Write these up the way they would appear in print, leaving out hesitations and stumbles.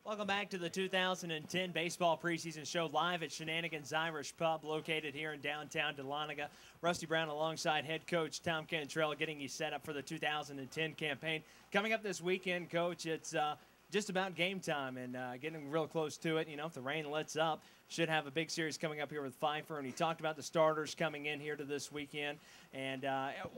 Welcome back to the 2010 Baseball Preseason Show live at Shenanigan's Irish Pub located here in downtown Dahlonega. Rusty Brown alongside head coach Tom Cantrell getting you set up for the 2010 campaign. Coming up this weekend, Coach, it's just about game time and getting real close to it. You know, if the rain lets up, should have a big series coming up here with Pfeiffer. And he talked about the starters coming in here to this weekend. And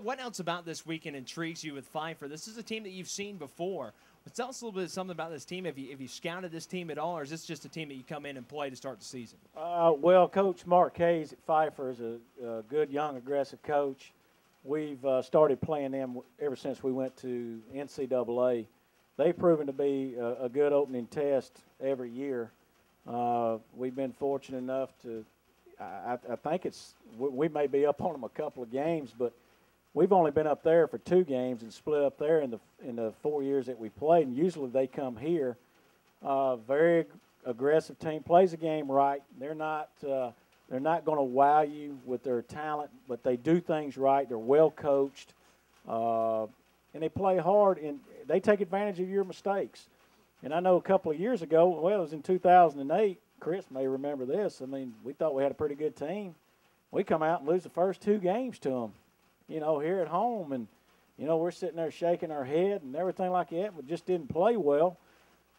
what else about this weekend intrigues you with Pfeiffer? This is a team that you've seen before. But tell us a little bit something about this team. Have you scouted this team at all, or is this just a team that you come in and play to start the season? Well, Coach Mark Hayes at Pfeiffer is a good, young, aggressive coach. We've started playing them ever since we went to NCAA. They've proven to be a good opening test every year. We've been fortunate enough to I think we may be up on them a couple of games, but we've only been up there for 2 games and split up there in the 4 years that we played. And usually they come here. Very aggressive team, plays the game right. They're not going to wow you with their talent, but they do things right. They're well coached, and they play hard, and they take advantage of your mistakes. And I know a couple of years ago, well, it was in 2008. Chris may remember this. I mean, we thought we had a pretty good team. We come out and lose the first 2 games to them, you know, here at home. And, you know, we're sitting there shaking our head and everything like that, but just didn't play well.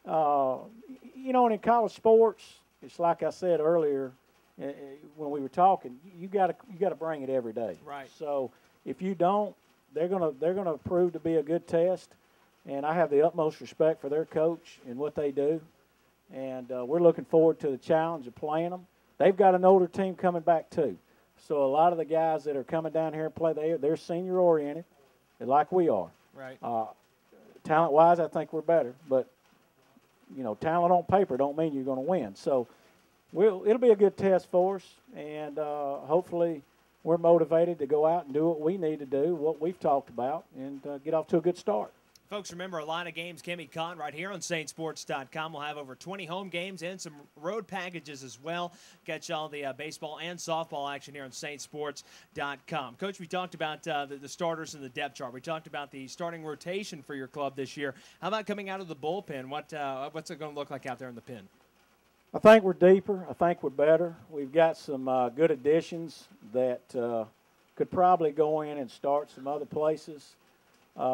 You know, and in college sports, it's like I said earlier when we were talking, you got to bring it every day. Right. So if you don't, they're gonna prove to be a good test. And I have the utmost respect for their coach and what they do. And we're looking forward to the challenge of playing them. They've got an older team coming back too. So a lot of the guys that are coming down here and play, they're senior-oriented, like we are. Right. Talent-wise, I think we're better. But, you know, talent on paper don't mean you're going to win. So it'll be a good test for us, and hopefully we're motivated to go out and do what we need to do, what we've talked about, and get off to a good start. Folks, remember, a lot of games can be caught right here on saintsports.com. We'll have over 20 home games and some road packages as well. Catch all the baseball and softball action here on saintsports.com. Coach, we talked about the starters and the depth chart. We talked about the starting rotation for your club this year. How about coming out of the bullpen? What's it going to look like out there in the pen? I think we're deeper. I think we're better. We've got some good additions that could probably go in and start some other places.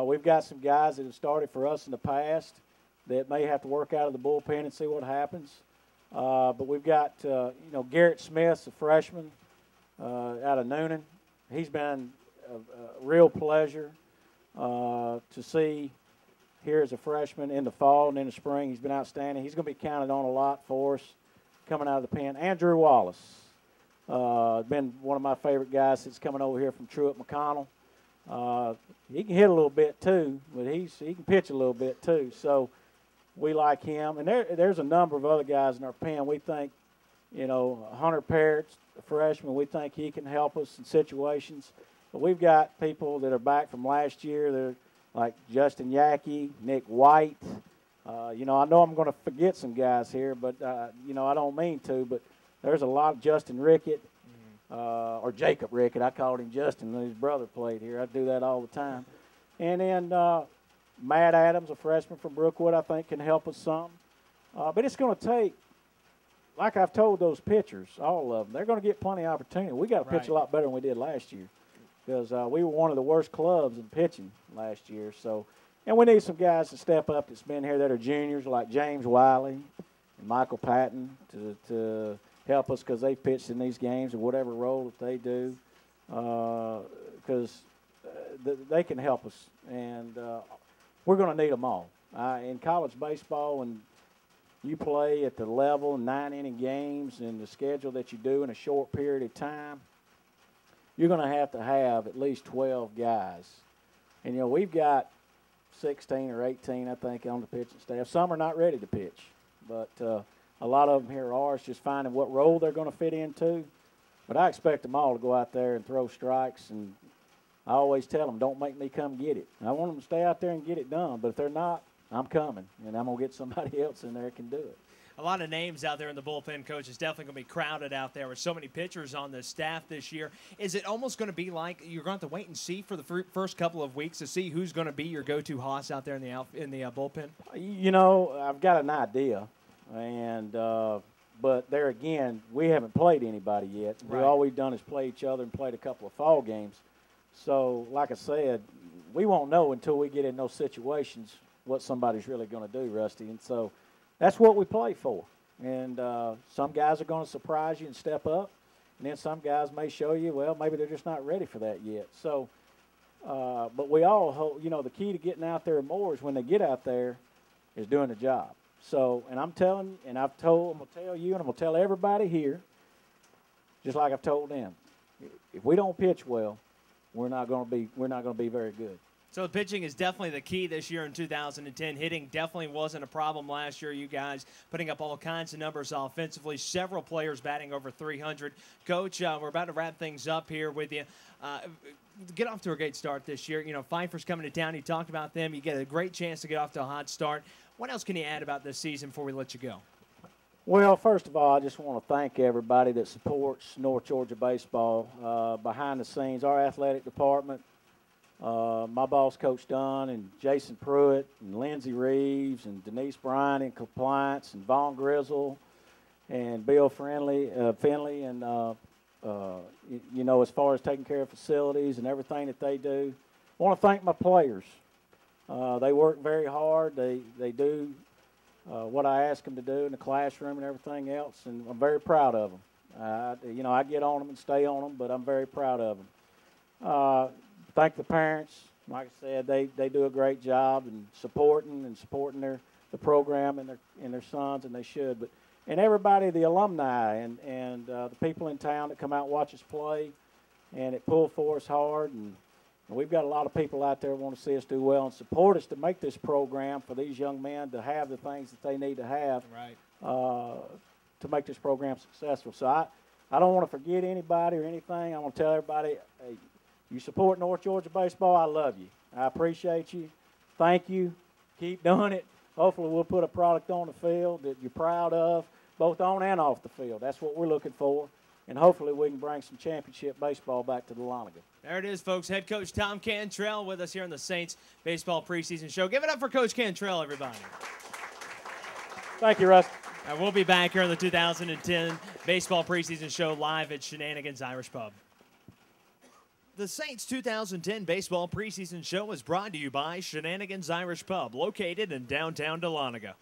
We've got some guys that have started for us in the past that may have to work out of the bullpen and see what happens. But we've got, you know, Garrett Smith's a freshman out of Noonan. He's been a real pleasure to see here as a freshman in the fall and in the spring. He's been outstanding. He's going to be counted on a lot for us coming out of the pen. Andrew Wallace, been one of my favorite guys since coming over here from Truett McConnell. He can hit a little bit too, but he can pitch a little bit too. So we like him. And there's a number of other guys in our pen. We think, you know, Hunter Parrott's a freshman. We think he can help us in situations. But we've got people that are back from last year. They're like Justin Yackey, Nick White. You know, I know I'm going to forget some guys here, but, you know, I don't mean to. But there's a lot of Justin Rickett. Or Jacob Rickett. I called him Justin when his brother played here. I do that all the time. And then Matt Adams, a freshman from Brookwood, I think can help us some. But it's going to take, like I've told those pitchers, all of them, they're going to get plenty of opportunity. We got to pitch a lot better than we did last year because we were one of the worst clubs in pitching last year. So, and we need some guys to step up that's been here that are juniors like James Wiley and Michael Patton to help us because they pitched in these games or whatever role that they do because they can help us. And we're going to need them all. In college baseball, when you play at the level, 9-inning games, and the schedule that you do in a short period of time, you're going to have at least 12 guys. And, you know, we've got 16 or 18, I think, on the pitching staff. Some are not ready to pitch, but a lot of them here are. It's just finding what role they're going to fit into. But I expect them all to go out there and throw strikes. And I always tell them, don't make me come get it. I want them to stay out there and get it done. But if they're not, I'm coming. And I'm going to get somebody else in there that can do it. A lot of names out there in the bullpen, Coach. It's definitely going to be crowded out there with so many pitchers on the staff this year. Is it almost going to be like you're going to have to wait and see for the first couple of weeks to see who's going to be your go-to hoss out there in the bullpen? You know, I've got an idea. And but there again, we haven't played anybody yet. Right. All we've done is play each other and played a couple of fall games. So, like I said, we won't know until we get in those situations what somebody's really going to do, Rusty. And so that's what we play for. And some guys are going to surprise you and step up. And then some guys may show you, well, maybe they're just not ready for that yet. So, but we all hope, the key to getting out there more is when they get out there is doing the job. So, and I'm telling, and I'm going to tell you, and I'm going to tell everybody here, just like I've told them, if we don't pitch well, we're not going to be very good. So pitching is definitely the key this year in 2010. Hitting definitely wasn't a problem last year. You guys putting up all kinds of numbers offensively. Several players batting over 300. Coach, we're about to wrap things up here with you. Get off to a great start this year. Pfeiffer's coming to town. You talked about them. You get a great chance to get off to a hot start. What else can you add about this season before we let you go? Well, first of all, I just want to thank everybody that supports North Georgia baseball. Behind the scenes, our athletic department, my boss, Coach Dunn, and Jason Pruitt, and Lindsey Reeves, and Denise Bryan in compliance, and Vaughn Grizzle, and Bill Finley, and as far as taking care of facilities and everything that they do. I want to thank my players. They work very hard. They do what I ask them to do in the classroom and everything else, and I'm very proud of them. I get on them and stay on them, but I'm very proud of them. Thank the parents. Like I said, they do a great job in supporting the program and their sons, and they should. And everybody, the alumni and the people in town that come out and watch us play, and it pull for us hard. And we've got a lot of people out there who want to see us do well and support us to make this program for these young men to have the things that they need to have to make this program successful. So I don't want to forget anybody or anything. I want to tell everybody, hey, you support North Georgia baseball, I love you. I appreciate you. Thank you. Keep doing it. Hopefully we'll put a product on the field that you're proud of, both on and off the field. That's what we're looking for. And hopefully we can bring some championship baseball back to Dahlonega. There it is, folks. Head coach Tom Cantrell with us here on the Saints Baseball Preseason Show. Give it up for Coach Cantrell, everybody. Thank you, Russ. And we'll be back here on the 2010 Baseball Preseason Show live at Shenanigan's Irish Pub. The Saints 2010 Baseball Preseason Show is brought to you by Shenanigan's Irish Pub, located in downtown Dahlonega.